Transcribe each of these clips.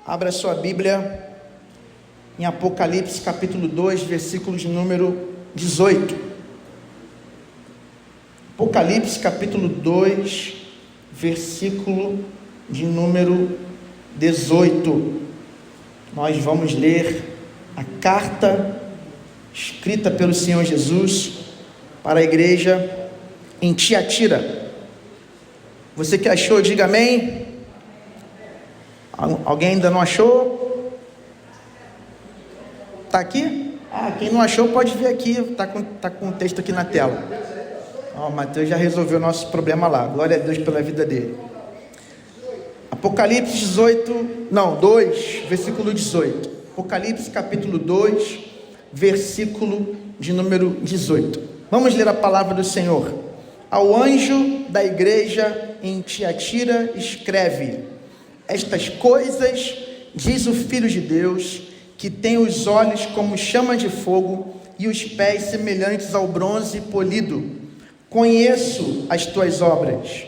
Abra sua Bíblia em Apocalipse capítulo 2, versículos de número 18. Apocalipse capítulo 2, versículo de número 18. Nós vamos ler a carta escrita pelo Senhor Jesus para a igreja em Tiatira. Você que achou, diga amém. Alguém ainda não achou? Está aqui? Quem não achou pode ver aqui, está com o texto aqui na tela. O Mateus já resolveu o nosso problema lá, glória a Deus pela vida dele. Apocalipse 2, versículo 18. Apocalipse capítulo 2, versículo de número 18. Vamos ler a palavra do Senhor. Ao anjo da igreja em Tiatira escreve: estas coisas diz o Filho de Deus, que tem os olhos como chama de fogo e os pés semelhantes ao bronze polido. Conheço as tuas obras,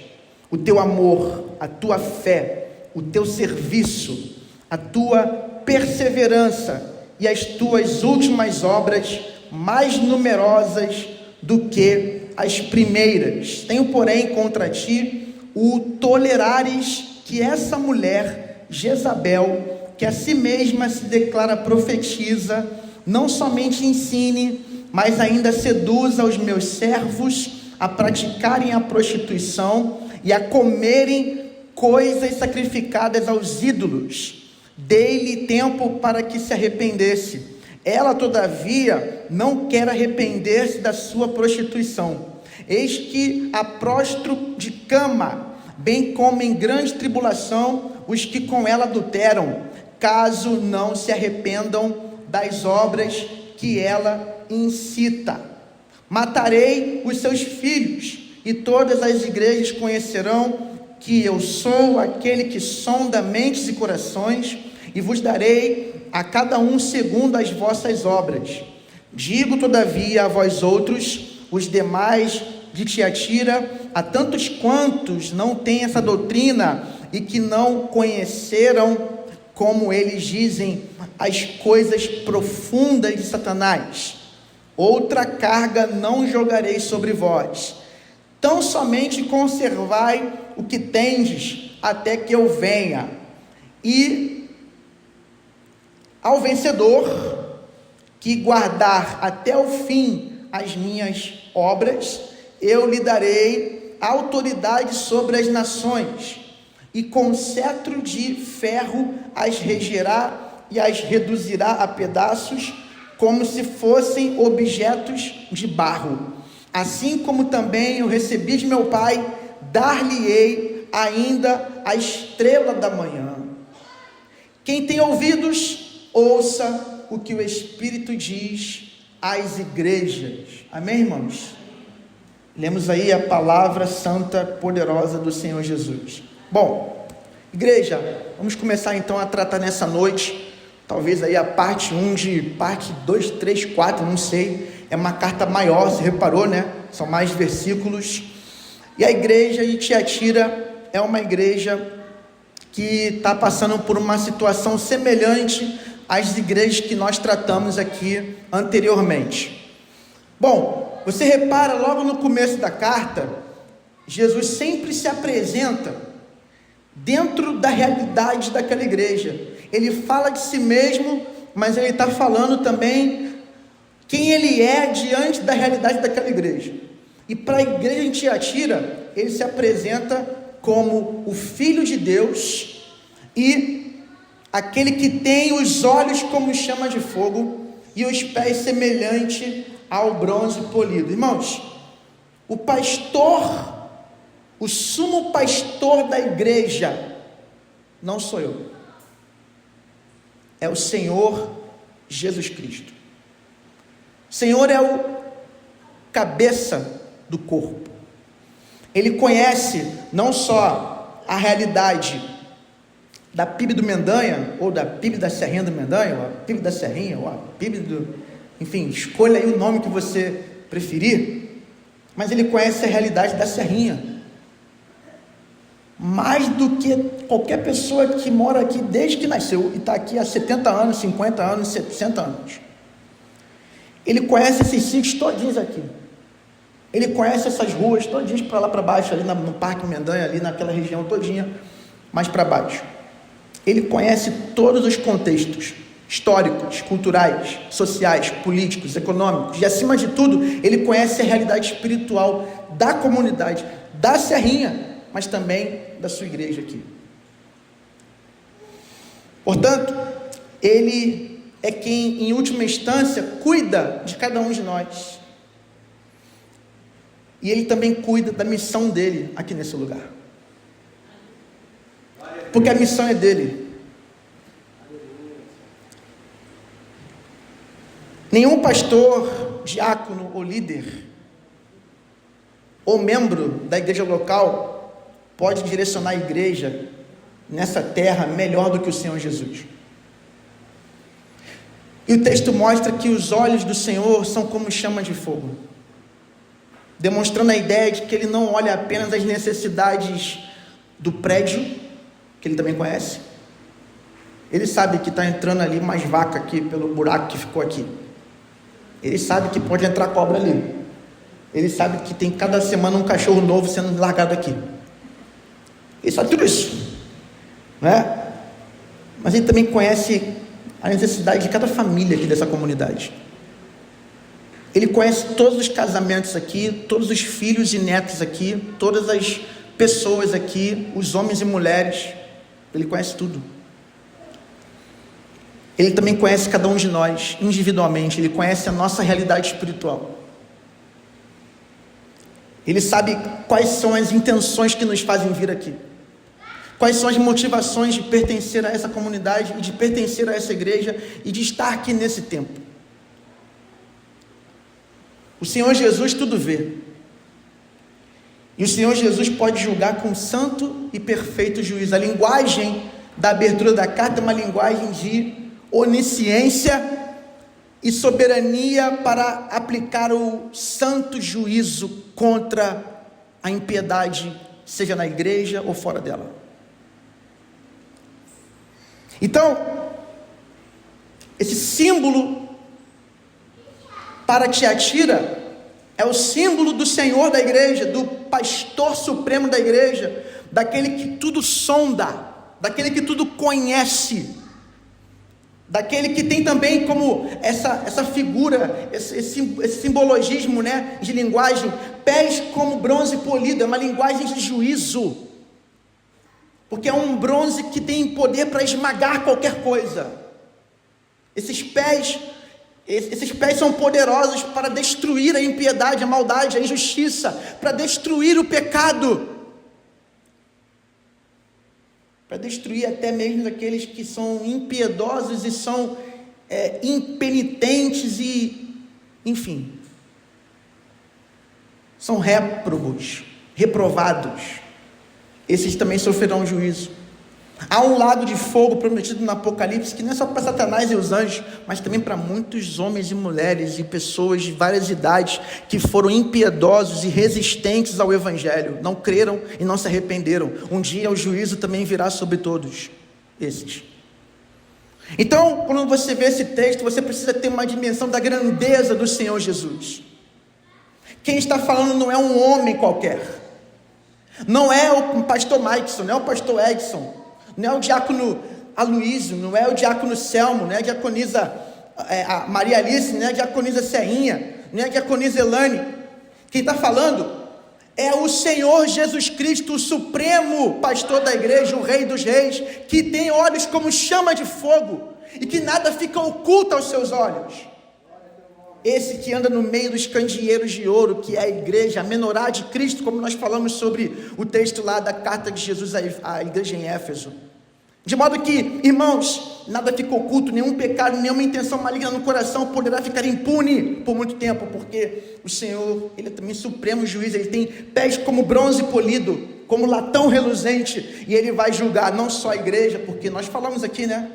o teu amor, a tua fé, o teu serviço, a tua perseverança e as tuas últimas obras mais numerosas do que as primeiras. Tenho, porém, contra ti o tolerares que essa mulher, Jezabel, que a si mesma se declara profetiza, não somente ensine, mas ainda seduza os meus servos a praticarem a prostituição e a comerem coisas sacrificadas aos ídolos. Dei-lhe tempo para que se arrependesse. Ela, todavia, não quer arrepender-se da sua prostituição. Eis que a prostro de cama, bem como em grande tribulação os que com ela adulteram, caso não se arrependam das obras que ela incita. Matarei os seus filhos, e todas as igrejas conhecerão que eu sou aquele que sonda mentes e corações, e vos darei a cada um segundo as vossas obras. Digo, todavia, a vós outros, os demais de Tiatira, a tantos quantos não têm essa doutrina e que não conheceram, como eles dizem, as coisas profundas de Satanás, outra carga não jogarei sobre vós, tão somente conservai o que tendes até que eu venha. E ao vencedor que guardar até o fim as minhas obras, eu lhe darei autoridade sobre as nações, e com cetro de ferro as regerá e as reduzirá a pedaços, como se fossem objetos de barro. Assim como também eu recebi de meu Pai, dar-lhe-ei ainda a estrela da manhã. Quem tem ouvidos, ouça o que o Espírito diz às igrejas. Amém, irmãos? Lemos aí a palavra santa, poderosa do Senhor Jesus. Bom, igreja, vamos começar então a tratar nessa noite, talvez aí a parte 1 de parte 2, 3, 4, não sei, é uma carta maior, você reparou, né? São mais versículos. E a igreja de Tiatira é uma igreja que está passando por uma situação semelhante às igrejas que nós tratamos aqui anteriormente. Bom, você repara logo no começo da carta, Jesus sempre se apresenta dentro da realidade daquela igreja. Ele fala de si mesmo, mas ele está falando também quem ele é diante da realidade daquela igreja. E para a igreja em Tiatira, ele se apresenta como o Filho de Deus e aquele que tem os olhos como chama de fogo e os pés semelhante ao bronze polido. Irmãos, o pastor, o sumo pastor da igreja, não sou eu, é o Senhor Jesus Cristo. O Senhor é o cabeça do corpo. Ele conhece não só a realidade da PIB do Mendanha, ou da PIB da Serrinha do Mendanha, ou a PIB da Serrinha, ou a PIB do... Enfim, escolha aí o nome que você preferir, mas ele conhece a realidade da Serrinha, mais do que qualquer pessoa que mora aqui desde que nasceu e está aqui há 70 anos, 50 anos, 60 anos. Ele conhece esses sítios todinhos aqui. Ele conhece essas ruas todinhas para lá para baixo, ali no Parque Mendanha, ali naquela região todinha, mais para baixo. Ele conhece todos os contextos históricos, culturais, sociais, políticos, econômicos, e acima de tudo, ele conhece a realidade espiritual da comunidade, da Serrinha, mas também da sua igreja aqui. Portanto, ele é quem, em última instância, cuida de cada um de nós. E ele também cuida da missão dele aqui nesse lugar. Porque a missão é dele. Nenhum pastor, diácono ou líder, ou membro da igreja local, pode direcionar a igreja nessa terra melhor do que o Senhor Jesus. E o texto mostra que os olhos do Senhor são como chamas de fogo, demonstrando a ideia de que ele não olha apenas as necessidades do prédio, que ele também conhece. Ele sabe que está entrando ali mais vaca aqui pelo buraco que ficou aqui. Ele sabe que pode entrar cobra ali. Ele sabe que tem cada semana um cachorro novo sendo largado aqui. Ele sabe tudo isso, né? Mas ele também conhece a necessidade de cada família aqui dessa comunidade. Ele conhece todos os casamentos aqui, todos os filhos e netos aqui, todas as pessoas aqui, os homens e mulheres. Ele conhece tudo. Ele também conhece cada um de nós individualmente. Ele conhece a nossa realidade espiritual. Ele sabe quais são as intenções que nos fazem vir aqui, quais são as motivações de pertencer a essa comunidade e de pertencer a essa igreja e de estar aqui nesse tempo. O Senhor Jesus tudo vê, e o Senhor Jesus pode julgar com santo e perfeito juízo. A linguagem da abertura da carta é uma linguagem de onisciência e soberania para aplicar o santo juízo contra a impiedade, seja na igreja ou fora dela. Então, esse símbolo para Tiatira é o símbolo do Senhor da igreja, do pastor supremo da igreja, daquele que tudo sonda, daquele que tudo conhece, daquele que tem também como essa figura, esse simbologismo, né, de linguagem, pés como bronze polido, é uma linguagem de juízo, porque é um bronze que tem poder para esmagar qualquer coisa. Esses pés são poderosos para destruir a impiedade, a maldade, a injustiça, para destruir o pecado, para destruir até mesmo aqueles que são impiedosos e são impenitentes e, enfim, são réprobos, reprovados. Esses também sofrerão juízo. Há um lago de fogo prometido no Apocalipse, que não é só para Satanás e os anjos, mas também para muitos homens e mulheres e pessoas de várias idades que foram impiedosos e resistentes ao Evangelho, não creram e não se arrependeram. Um dia o juízo também virá sobre todos esses. Então, quando você vê esse texto, você precisa ter uma dimensão da grandeza do Senhor Jesus. Quem está falando não é um homem qualquer, não é o pastor Maikson, não é o pastor Edson, não é o diácono Aloísio, não é o diácono Selmo, não é a diaconisa a Maria Alice, não é a diaconisa Serrinha, não é a diaconisa Elane. Quem está falando é o Senhor Jesus Cristo, o supremo pastor da igreja, o Rei dos Reis, que tem olhos como chama de fogo e que nada fica oculto aos seus olhos. Esse que anda no meio dos candeeiros de ouro, que é a igreja, a menorá de Cristo, como nós falamos sobre o texto lá da carta de Jesus à igreja em Éfeso. De modo que, irmãos, nada fica oculto, nenhum pecado, nenhuma intenção maligna no coração poderá ficar impune por muito tempo, porque o Senhor, Ele é também supremo juiz, Ele tem pés como bronze polido, como latão reluzente, e Ele vai julgar não só a igreja, porque nós falamos aqui, né?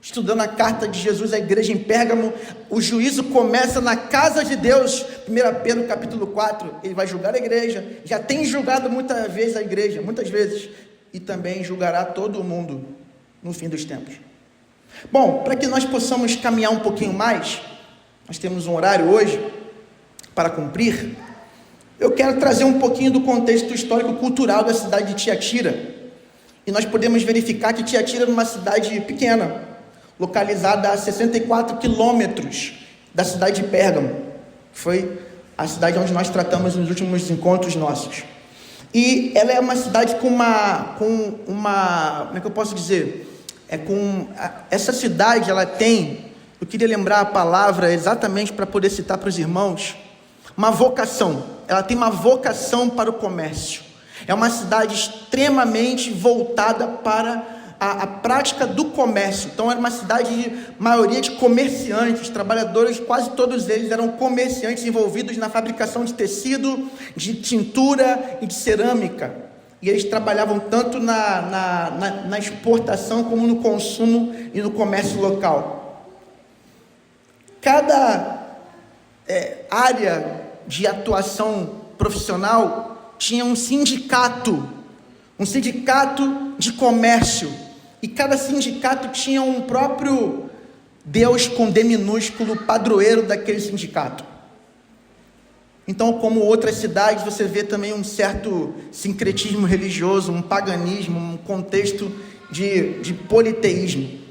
Estudando a carta de Jesus à igreja em Pérgamo, o juízo começa na casa de Deus. 1 Pedro capítulo 4, ele vai julgar a igreja, já tem julgado muitas vezes a igreja, muitas vezes, e também julgará todo mundo no fim dos tempos. Bom, para que nós possamos caminhar um pouquinho mais, nós temos um horário hoje para cumprir, eu quero trazer um pouquinho do contexto histórico-cultural da cidade de Tiatira. E nós podemos verificar que Tiatira era uma cidade pequena, localizada a 64 quilômetros da cidade de Pérgamo, que foi a cidade onde nós tratamos nos últimos encontros nossos. E ela é uma cidade com uma como é que eu posso dizer? Essa cidade, ela tem, eu queria lembrar a palavra exatamente para poder citar para os irmãos, uma vocação. Ela tem uma vocação para o comércio. É uma cidade extremamente voltada para a prática do comércio. Então era uma cidade de maioria de comerciantes, trabalhadores, quase todos eles eram comerciantes envolvidos na fabricação de tecido, de tintura e de cerâmica. E eles trabalhavam tanto na exportação como no consumo e no comércio local. Cada área de atuação profissional tinha um sindicato de comércio, e cada sindicato tinha um próprio Deus com D minúsculo, padroeiro daquele sindicato. Então, como outras cidades, você vê também um certo sincretismo religioso, um paganismo, um contexto de politeísmo.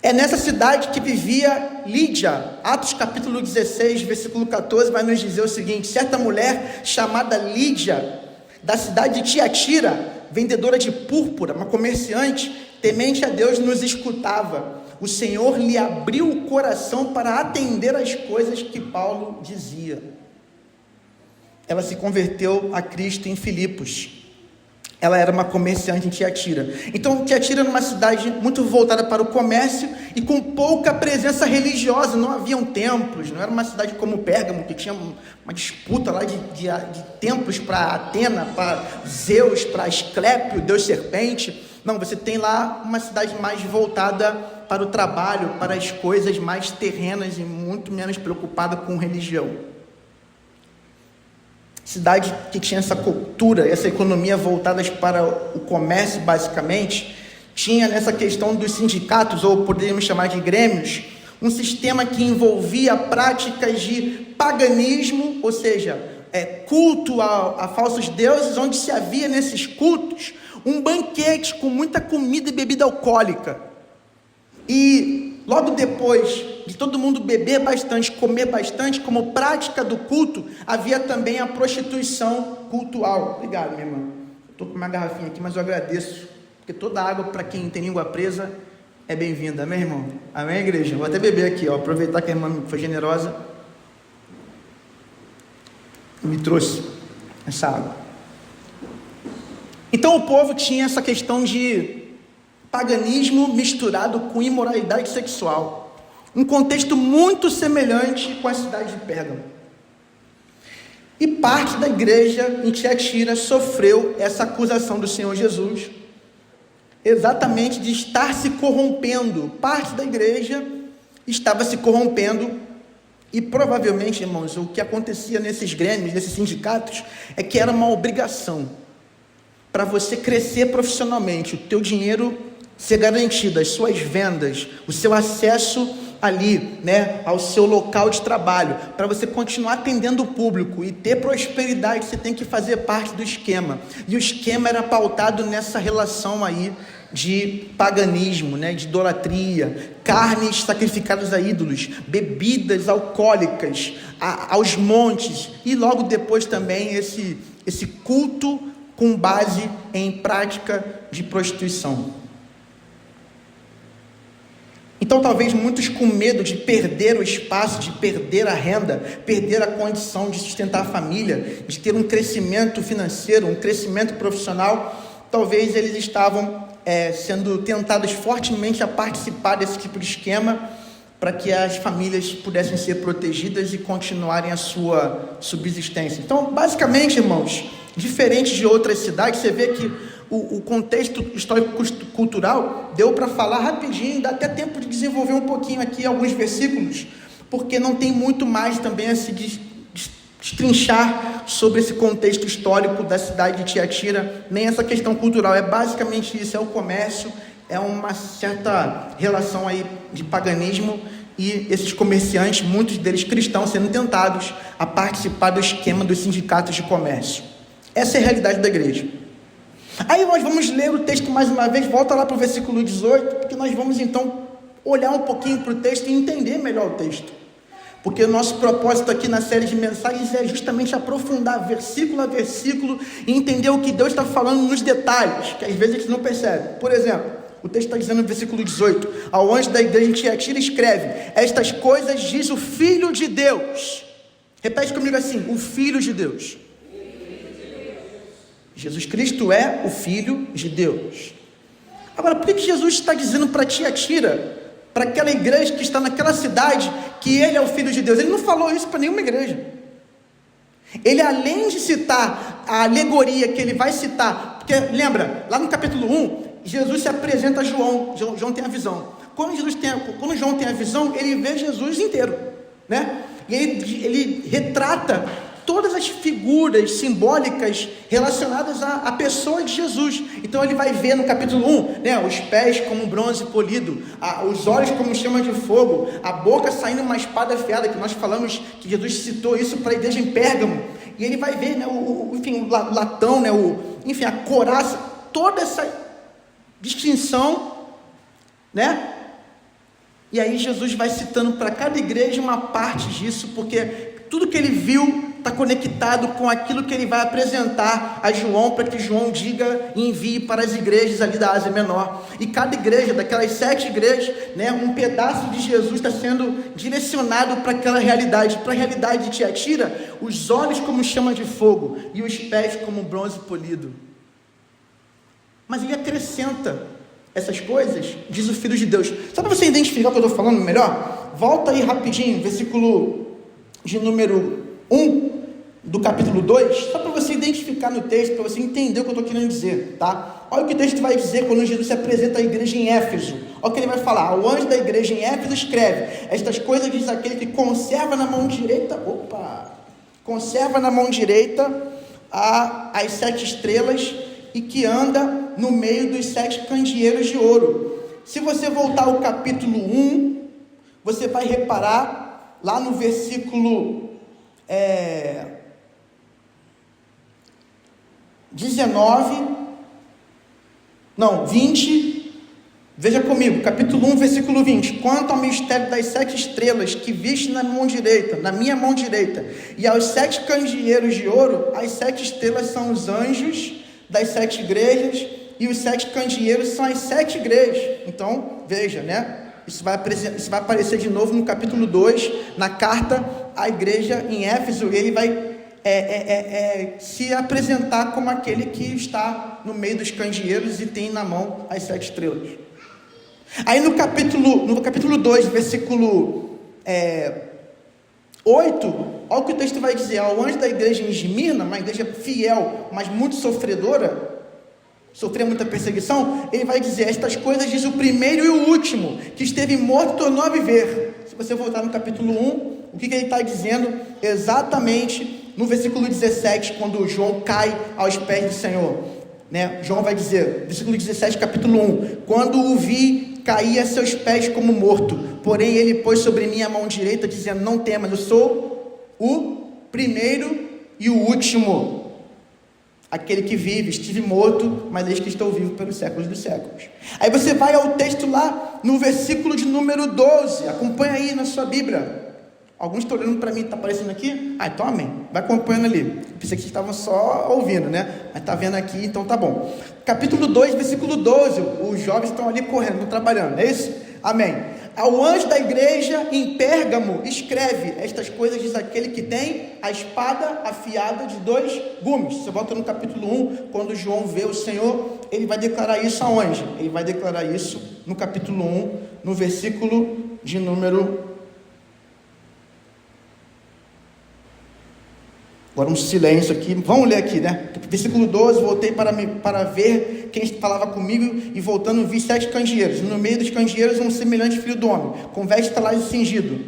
É nessa cidade que vivia Lídia. Atos capítulo 16, versículo 14, vai nos dizer o seguinte: certa mulher chamada Lídia, da cidade de Tiatira, vendedora de púrpura, uma comerciante, temente a Deus, nos escutava. O Senhor lhe abriu o coração para atender às coisas que Paulo dizia. Ela se converteu a Cristo em Filipos. Ela era uma comerciante em Tiatira. Então, Tiatira era uma cidade muito voltada para o comércio e com pouca presença religiosa. Não haviam templos, não era uma cidade como Pérgamo, que tinha uma disputa lá de templos para Atena, para Zeus, para Asclépio, Deus serpente. Não, você tem lá uma cidade mais voltada para o trabalho, para as coisas mais terrenas e muito menos preocupada com religião. Cidade que tinha essa cultura, essa economia voltadas para o comércio, basicamente, tinha nessa questão dos sindicatos, ou poderíamos chamar de grêmios, um sistema que envolvia práticas de paganismo, ou seja, culto a falsos deuses, onde se havia nesses cultos um banquete com muita comida e bebida alcoólica. E logo depois de todo mundo beber bastante, comer bastante, como prática do culto, havia também a prostituição cultural. Obrigado, minha irmã. Estou com uma garrafinha aqui, mas eu agradeço, porque toda água, para quem tem língua presa, é bem-vinda. Amém, irmão? Amém, igreja? Vou até beber aqui, aproveitar que a irmã foi generosa e me trouxe essa água. Então o povo tinha essa questão de paganismo misturado com imoralidade sexual. Um contexto muito semelhante com a cidade de Pérgamo. E parte da igreja em Tiatira sofreu essa acusação do Senhor Jesus, exatamente de estar se corrompendo. Parte da igreja estava se corrompendo, e provavelmente, irmãos, o que acontecia nesses grêmios, nesses sindicatos, é que era uma obrigação para você crescer profissionalmente, o teu dinheiro ser garantido, as suas vendas, o seu acesso ali, ao seu local de trabalho, para você continuar atendendo o público e ter prosperidade, você tem que fazer parte do esquema. E o esquema era pautado nessa relação aí de paganismo, de idolatria, carnes sacrificadas a ídolos, bebidas alcoólicas, aos montes, e logo depois também esse culto com base em prática de prostituição. Então, talvez muitos com medo de perder o espaço, de perder a renda, perder a condição de sustentar a família, de ter um crescimento financeiro, um crescimento profissional, talvez eles estavam sendo tentados fortemente a participar desse tipo de esquema, para que as famílias pudessem ser protegidas e continuarem a sua subsistência. Então, basicamente, irmãos, diferente de outras cidades, você vê que o contexto histórico-cultural deu para falar rapidinho, dá até tempo de desenvolver um pouquinho aqui alguns versículos, porque não tem muito mais também a se destrinchar sobre esse contexto histórico da cidade de Tiatira, nem essa questão cultural, é basicamente isso, é o comércio, é uma certa relação aí de paganismo, e esses comerciantes, muitos deles cristãos, sendo tentados a participar do esquema dos sindicatos de comércio. Essa é a realidade da igreja. Aí nós vamos ler o texto mais uma vez, volta lá para o versículo 18, porque nós vamos então olhar um pouquinho para o texto e entender melhor o texto. Porque o nosso propósito aqui na série de mensagens é justamente aprofundar versículo a versículo e entender o que Deus está falando nos detalhes, que às vezes a gente não percebe. Por exemplo, o texto está dizendo no versículo 18: ao anjo da igreja em Tiatira escreve: estas coisas diz o Filho de Deus. Repete comigo assim: o Filho de Deus. Jesus Cristo é o Filho de Deus. Agora, por que Jesus está dizendo para Tiatira, para aquela igreja que está naquela cidade, que ele é o Filho de Deus? Ele não falou isso para nenhuma igreja. Ele, além de citar a alegoria que ele vai citar, porque lembra, lá no capítulo 1, Jesus se apresenta a João. João tem a visão. Quando João tem a visão, ele vê Jesus inteiro, né? E ele retrata todas as figuras simbólicas relacionadas à pessoa de Jesus. Então ele vai ver no capítulo 1, né, os pés como bronze polido, os olhos como chama de fogo, a boca saindo uma espada afiada, que nós falamos que Jesus citou isso para a igreja em Pérgamo. E ele vai ver, né, o latão, né, a couraça, toda essa distinção, né? E aí Jesus vai citando para cada igreja uma parte disso, porque tudo que ele viu está conectado com aquilo que ele vai apresentar a João, para que João diga e envie para as igrejas ali da Ásia Menor. E cada igreja, daquelas 7 igrejas, né, um pedaço de Jesus está sendo direcionado para aquela realidade. Para a realidade de Tiatira, os olhos como chama de fogo e os pés como bronze polido. Mas ele acrescenta essas coisas, diz o Filho de Deus. Só para você identificar o que eu estou falando melhor, volta aí rapidinho, versículo de número 1 do capítulo 2, só para você identificar no texto, para você entender o que eu estou querendo dizer, tá? Olha o que o texto vai dizer quando Jesus se apresenta à igreja em Éfeso. Olha o que ele vai falar: o anjo da igreja em Éfeso escreve: estas coisas diz aquele que conserva na mão direita, as 7 estrelas e que anda no meio dos 7 candeeiros de ouro. Se você voltar ao capítulo 1, você vai reparar lá no versículo 20, veja comigo, capítulo 1, versículo 20: quanto ao mistério das 7 estrelas que viste na minha mão direita, e aos 7 candeeiros de ouro, as 7 estrelas são os anjos das 7 igrejas, e os 7 candeeiros são as 7 igrejas. Então, veja, né? Isso vai aparecer de novo no capítulo 2, na carta à igreja em Éfeso. Ele vai se apresentar como aquele que está no meio dos candeeiros e tem na mão as 7 estrelas. Aí no capítulo 2, versículo 8, olha o que o texto vai dizer: ao anjo da igreja em Esmirna, uma igreja fiel, mas muito sofredora, sofria muita perseguição, ele vai dizer: estas coisas diz o primeiro e o último, que esteve morto e tornou a viver. Se você voltar no capítulo 1, o que ele está dizendo? Exatamente no versículo 17, quando João cai aos pés do Senhor, né? João vai dizer, versículo 17, capítulo 1: quando o vi, caí a seus pés como morto, porém ele pôs sobre mim a mão direita, dizendo: não temas, eu sou o primeiro e o último, aquele que vive, estive morto, mas eis que estou vivo pelos séculos dos séculos. Aí você vai ao texto lá, no versículo de número 12, acompanha aí na sua Bíblia. Alguns estão olhando para mim, está aparecendo aqui? Então amém, vai acompanhando ali. Eu pensei que vocês estavam só ouvindo, né? Mas está vendo aqui, então tá bom. Capítulo 2, versículo 12, os jovens estão ali correndo, estão trabalhando, é isso? Amém. Ao anjo da igreja em Pérgamo escreve: estas coisas diz aquele que tem a espada afiada de 2 gumes. Você volta no capítulo 1, quando João vê o Senhor, ele vai declarar isso aonde? Ele vai declarar isso no capítulo 1, no versículo de número... Agora um silêncio aqui, vamos ler aqui, né? Versículo 12, voltei para ver quem falava comigo, e voltando vi 7 candeeiros, no meio dos candeeiros um semelhante filho do homem, com veste talais e cingido.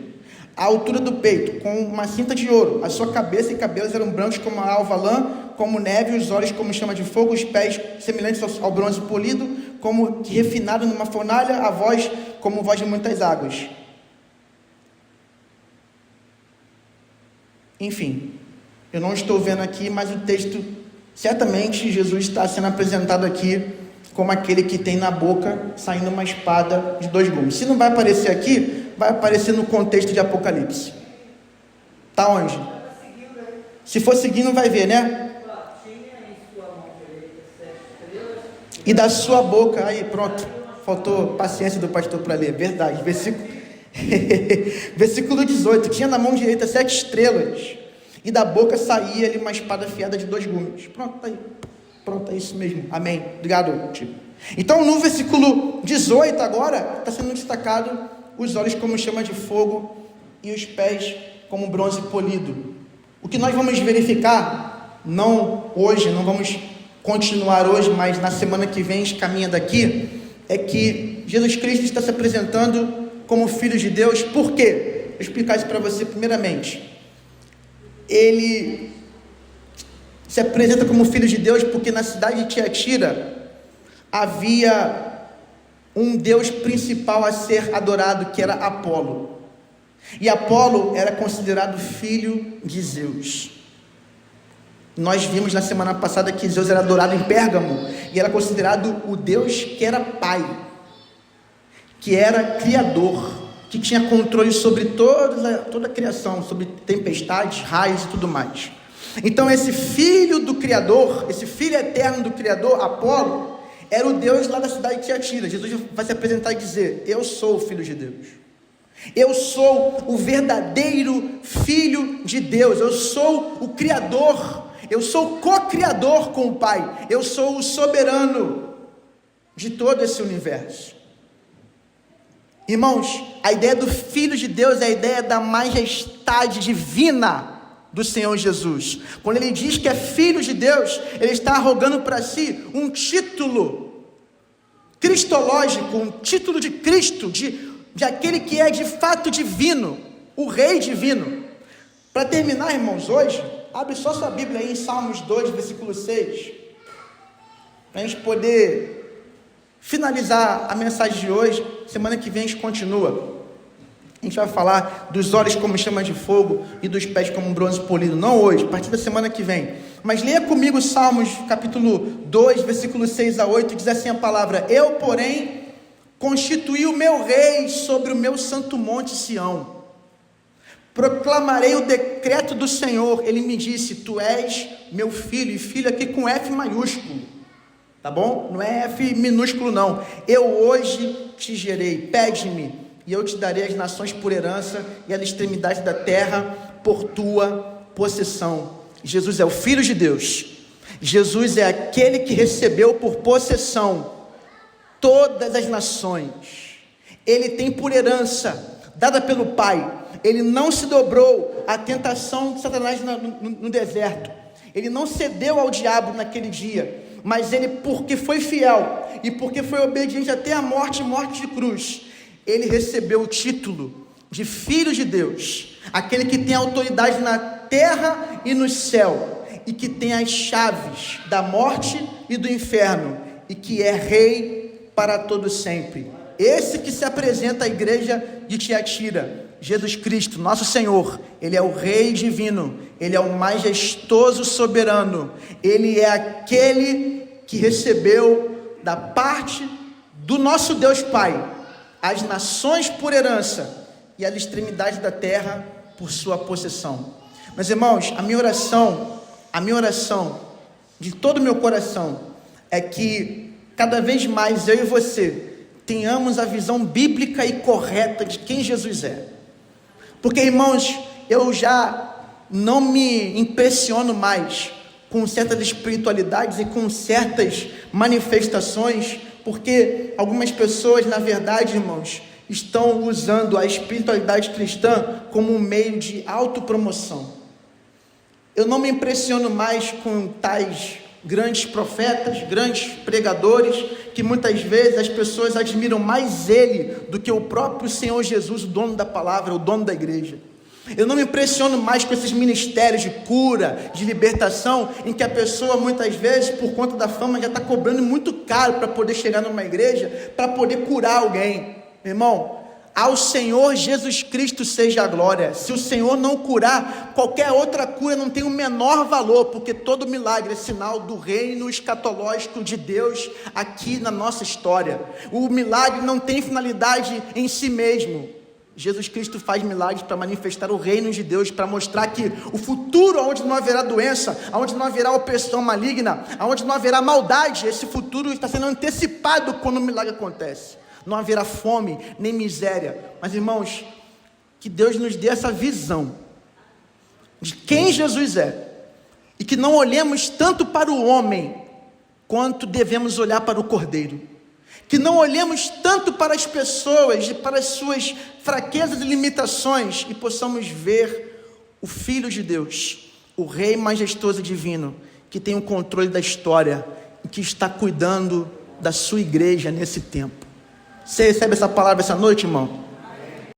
à altura do peito, com uma cinta de ouro. A sua cabeça e cabelos eram brancos como a alva lã, como neve, os olhos como chama de fogo, os pés semelhantes ao bronze polido, como que refinado numa fornalha, a voz como voz de muitas águas. Enfim, eu não estou vendo aqui, mas o texto, certamente Jesus está sendo apresentado aqui como aquele que tem na boca saindo uma espada de 2 gumes. Se não vai aparecer aqui, vai aparecer no contexto de Apocalipse. Tá onde? Se for seguir, não vai ver, né? E da sua boca, aí pronto, faltou paciência do pastor para ler, verdade, versículo 18, tinha na mão direita 7 estrelas, e da boca saía ali uma espada afiada de 2 gumes. Pronto, tá aí, pronto, é isso mesmo, amém, obrigado, tio. Então no versículo 18 agora, está sendo destacado os olhos como chama de fogo, e os pés como bronze polido. O que nós vamos verificar, não hoje, não vamos continuar hoje, mas na semana que vem, caminha daqui, é que Jesus Cristo está se apresentando como Filho de Deus. Por quê? Vou explicar isso para você. Primeiramente, ele se apresenta como Filho de Deus porque na cidade de Tiatira havia um Deus principal a ser adorado, que era Apolo, e Apolo era considerado filho de Zeus. Nós vimos na semana passada que Zeus era adorado em Pérgamo, e era considerado o Deus que era pai, que era criador, que tinha controle sobre toda a criação, sobre tempestades, raios e tudo mais. Então esse filho do Criador, esse filho eterno do Criador, Apolo, era o Deus lá da cidade de Tiatira. Jesus vai se apresentar e dizer: eu sou o Filho de Deus, eu sou o verdadeiro Filho de Deus, eu sou o Criador, eu sou o co-criador com o Pai, eu sou o soberano de todo esse universo. Irmãos, a ideia do Filho de Deus é a ideia da majestade divina do Senhor Jesus. Quando ele diz que é Filho de Deus, ele está arrogando para si um título cristológico, um título de Cristo, de aquele que é de fato divino, o Rei divino. Para terminar, irmãos, hoje, abre só sua Bíblia aí em Salmos 2, versículo 6, para a gente poder finalizar a mensagem de hoje. Semana que vem a gente continua. A gente vai falar dos olhos como chama de fogo e dos pés como bronze polido. Não hoje, a partir da semana que vem. Mas leia comigo Salmos capítulo 2, versículo 6 a 8, diz assim a palavra: eu, porém, constituí o meu rei sobre o meu santo monte Sião. Proclamarei o decreto do Senhor. Ele me disse: tu és meu filho, e filho aqui com F maiúsculo, tá bom? Não é F minúsculo não. Eu hoje te gerei, pede-me, e eu te darei as nações por herança, e a extremidade da terra por tua possessão. Jesus é o Filho de Deus. Jesus é aquele que recebeu por possessão todas as nações. Ele tem por herança, dada pelo Pai. Ele não se dobrou à tentação de Satanás no deserto. Ele não cedeu ao diabo naquele dia, mas ele, porque foi fiel e porque foi obediente até a morte de cruz, ele recebeu o título de Filho de Deus, aquele que tem autoridade na terra e no céu, e que tem as chaves da morte e do inferno, e que é rei para todo sempre. Esse que se apresenta à igreja de Tiatira, Jesus Cristo, nosso Senhor. Ele é o Rei divino, Ele é o majestoso soberano, Ele é aquele que recebeu da parte do nosso Deus Pai as nações por herança e a extremidade da terra por sua possessão. Meus irmãos, a minha oração de todo o meu coração é que cada vez mais eu e você tenhamos a visão bíblica e correta de quem Jesus é. Porque, irmãos, eu já não me impressiono mais com certas espiritualidades e com certas manifestações, porque algumas pessoas, na verdade, irmãos, estão usando a espiritualidade cristã como um meio de autopromoção. Eu não me impressiono mais com tais grandes profetas, grandes pregadores, que muitas vezes as pessoas admiram mais ele do que o próprio Senhor Jesus, o dono da palavra, o dono da igreja. Eu não me impressiono mais com esses ministérios de cura, de libertação, em que a pessoa muitas vezes, por conta da fama, já está cobrando muito caro para poder chegar numa igreja, para poder curar alguém. Meu irmão, ao Senhor Jesus Cristo seja a glória. Se o Senhor não curar, qualquer outra cura não tem o menor valor, porque todo milagre é sinal do reino escatológico de Deus aqui na nossa história. O milagre não tem finalidade em si mesmo. Jesus Cristo faz milagres para manifestar o reino de Deus, para mostrar que o futuro, onde não haverá doença, onde não haverá opressão maligna, onde não haverá maldade, esse futuro está sendo antecipado quando o milagre acontece. Não haverá fome, nem miséria. Mas, irmãos, que Deus nos dê essa visão de quem Jesus é, e que não olhemos tanto para o homem, quanto devemos olhar para o Cordeiro. Que não olhemos tanto para as pessoas e para as suas fraquezas e limitações, e possamos ver o Filho de Deus, o Rei majestoso e divino, que tem o controle da história e que está cuidando da sua igreja nesse tempo. Você recebe essa palavra essa noite, irmão?